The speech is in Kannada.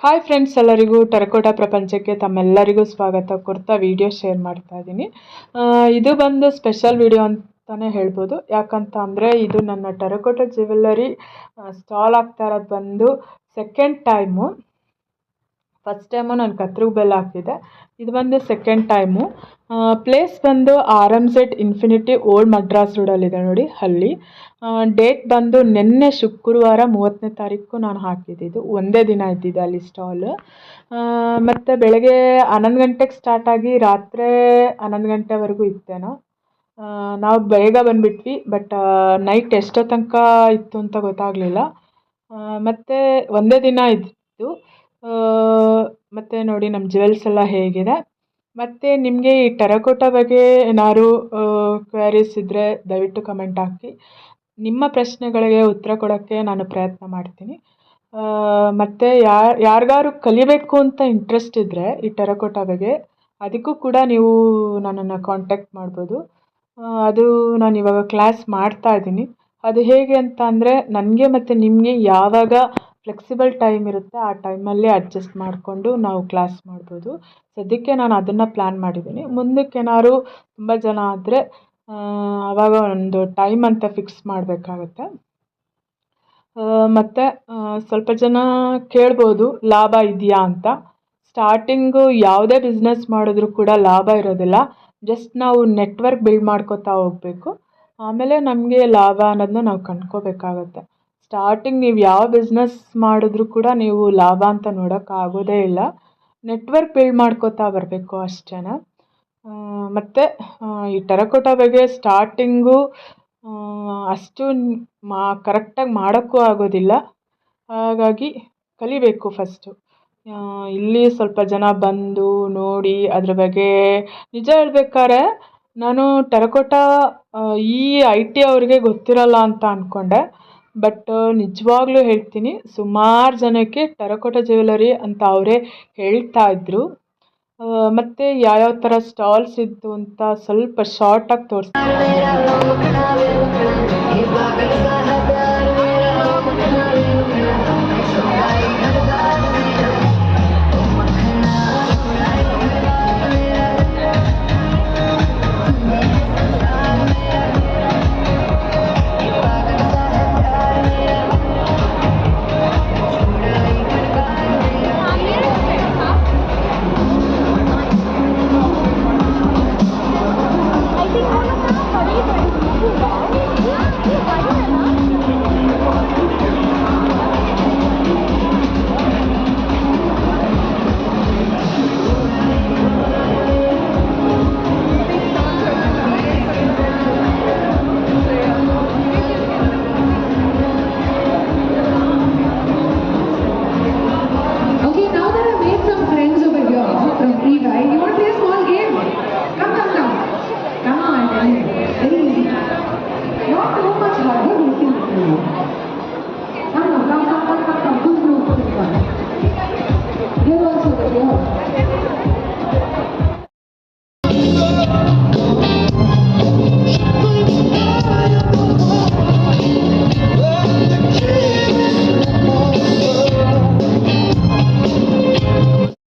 ಹಾಯ್ ಫ್ರೆಂಡ್ಸ್, ಎಲ್ಲರಿಗೂ ಟೆರಕೋಟಾ ಪ್ರಪಂಚಕ್ಕೆ ತಮ್ಮೆಲ್ಲರಿಗೂ ಸ್ವಾಗತ ಕೊಡ್ತಾ ವಿಡಿಯೋ ಶೇರ್ ಮಾಡ್ತಾ ಇದ್ದೀನಿ. ಇದು ಬಂದು ಸ್ಪೆಷಲ್ ವಿಡಿಯೋ ಅಂತಲೇ ಹೇಳ್ಬೋದು. ಯಾಕಂತ ಅಂದರೆ ಇದು ನನ್ನ ಟೆರಕೋಟಾ ಜ್ಯುವೆಲ್ಲರಿ ಸ್ಟಾಲ್ ಆಗ್ತಾ ಇರೋದು ಬಂದು ಸೆಕೆಂಡ್ ಟೈಮು. ಫಸ್ಟ್ ಟೈಮು ನಾನು ಕತ್ರಿಗೆ ಬೆಲ್ಲ ಹಾಕಿದ್ದೆ, ಇದು ಬಂದು ಸೆಕೆಂಡ್ ಟೈಮು. ಪ್ಲೇಸ್ ಬಂದು RMZ ಇನ್ಫಿನಿಟಿ ಓಲ್ಡ್ ಮಡ್ರಾಸ್ ರೋಡಲ್ಲಿದೆ ನೋಡಿ, ಅಲ್ಲಿ. ಡೇಟ್ ಬಂದು ನಿನ್ನೆ ಶುಕ್ರವಾರ 30ನೇ ತಾರೀಕು ನಾನು ಹಾಕಿದ್ದು. ಒಂದೇ ದಿನ ಇದ್ದಿದ್ದು ಅಲ್ಲಿ ಸ್ಟಾಲ್. ಮತ್ತು ಬೆಳಗ್ಗೆ 11 ಗಂಟೆಗೆ ಸ್ಟಾರ್ಟ್ ಆಗಿ ರಾತ್ರಿ 11 ಗಂಟೆವರೆಗೂ ಇತ್ತೇನೋ. ನಾವು ಬೇಗ ಬಂದುಬಿಟ್ವಿ, ಬಟ್ ನೈಟ್ ಎಷ್ಟೋ ತನಕ ಇತ್ತು ಅಂತ ಗೊತ್ತಾಗಲಿಲ್ಲ. ಮತ್ತು ಒಂದೇ ದಿನ ಇದ್ದು. ಮತ್ತು ನೋಡಿ ನಮ್ಮ ಜ್ಯುವೆಲ್ಸ್ ಎಲ್ಲ ಹೇಗಿದೆ. ಮತ್ತು ನಿಮಗೆ ಈ ಟೆರಕೋಟಾ ಬಗ್ಗೆ ಏನಾದ್ರು ಕ್ವೈರೀಸ್ ಇದ್ದರೆ ದಯವಿಟ್ಟು ಕಮೆಂಟ್ ಹಾಕಿ. ನಿಮ್ಮ ಪ್ರಶ್ನೆಗಳಿಗೆ ಉತ್ತರ ಕೊಡೋಕ್ಕೆ ನಾನು ಪ್ರಯತ್ನ ಮಾಡ್ತೀನಿ. ಮತ್ತು ಯಾರಿಗಾರು ಕಲಿಬೇಕು ಅಂತ ಇಂಟ್ರೆಸ್ಟ್ ಇದ್ದರೆ ಈ ಟೆರಕೋಟಾ ಬಗ್ಗೆ, ಅದಕ್ಕೂ ಕೂಡ ನೀವು ನನ್ನನ್ನು ಕಾಂಟ್ಯಾಕ್ಟ್ ಮಾಡ್ಬೋದು. ಅದು ನಾನು ಇವಾಗ ಕ್ಲಾಸ್ ಮಾಡ್ತಾ ಇದ್ದೀನಿ. ಅದು ಹೇಗೆ ಅಂತ ಅಂದರೆ, ನನಗೆ ಮತ್ತು ನಿಮಗೆ ಯಾವಾಗ ಫ್ಲೆಕ್ಸಿಬಲ್ ಟೈಮ್ ಇರುತ್ತೆ ಆ ಟೈಮಲ್ಲಿ ಅಡ್ಜಸ್ಟ್ ಮಾಡಿಕೊಂಡು ನಾವು ಕ್ಲಾಸ್ ಮಾಡ್ಬೋದು. ಸದ್ಯಕ್ಕೆ ನಾನು ಅದನ್ನು ಪ್ಲ್ಯಾನ್ ಮಾಡಿದ್ದೀನಿ. ಮುಂದಕ್ಕೇನಾದ್ರು ತುಂಬ ಜನ ಆದರೆ ಆವಾಗ ಒಂದು ಟೈಮ್ ಅಂತ ಫಿಕ್ಸ್ ಮಾಡಬೇಕಾಗತ್ತೆ. ಮತ್ತು ಸ್ವಲ್ಪ ಜನ ಕೇಳ್ಬೋದು ಲಾಭ ಇದೆಯಾ ಅಂತ. ಸ್ಟಾರ್ಟಿಂಗು ಯಾವುದೇ ಬಿಸ್ನೆಸ್ ಮಾಡಿದ್ರೂ ಕೂಡ ಲಾಭ ಇರೋದಿಲ್ಲ. ಜಸ್ಟ್ ನಾವು ನೆಟ್ವರ್ಕ್ ಬಿಲ್ಡ್ ಮಾಡ್ಕೋತಾ ಹೋಗಬೇಕು. ಆಮೇಲೆ ನಮಗೆ ಲಾಭ ಅನ್ನೋದನ್ನ ನಾವು ಕಂಡ್ಕೋಬೇಕಾಗತ್ತೆ. ಸ್ಟಾರ್ಟಿಂಗ್ ನೀವು ಯಾವ ಬಿಸ್ನೆಸ್ ಮಾಡಿದ್ರೂ ಕೂಡ ನೀವು ಲಾಭ ಅಂತ ನೋಡೋಕ್ಕಾಗೋದೇ ಇಲ್ಲ. ನೆಟ್ವರ್ಕ್ ಬಿಲ್ಡ್ ಮಾಡ್ಕೋತಾ ಬರಬೇಕು ಅಷ್ಟೇ. ಮತ್ತು ಈ ಟೆರಕೋಟಾ ಬಗ್ಗೆ ಸ್ಟಾರ್ಟಿಂಗು ಅಷ್ಟು ಕರೆಕ್ಟಾಗಿ ಮಾಡೋಕ್ಕೂ ಆಗೋದಿಲ್ಲ. ಹಾಗಾಗಿ ಕಲಿಬೇಕು ಫಸ್ಟು. ಇಲ್ಲಿ ಸ್ವಲ್ಪ ಜನ ಬಂದು ನೋಡಿ ಅದ್ರ ಬಗ್ಗೆ ನಿಜ ಹೇಳ್ಬೇಕಾದ್ರೆ ನಾನು ಟೆರಕೋಟಾ ಈ IT ಅವ್ರಿಗೆ ಗೊತ್ತಿರಲ್ಲ ಅಂತ ಅಂದ್ಕೊಂಡೆ. ಬಟ್ ನಿಜವಾಗ್ಲೂ ಹೇಳ್ತೀನಿ, ಸುಮಾರು ಜನಕ್ಕೆ ಟೆರಕೋಟಾ ಜ್ಯುವೆಲ್ಲರಿ ಅಂತ ಅವರೇ ಹೇಳ್ತಾ ಇದ್ರು. ಮತ್ತು ಯಾವ್ಯಾವ ಥರ ಸ್ಟಾಲ್ಸ್ ಇತ್ತು ಅಂತ ಸ್ವಲ್ಪ ಶಾರ್ಟಾಗಿ ತೋರಿಸ್ತೀನಿ.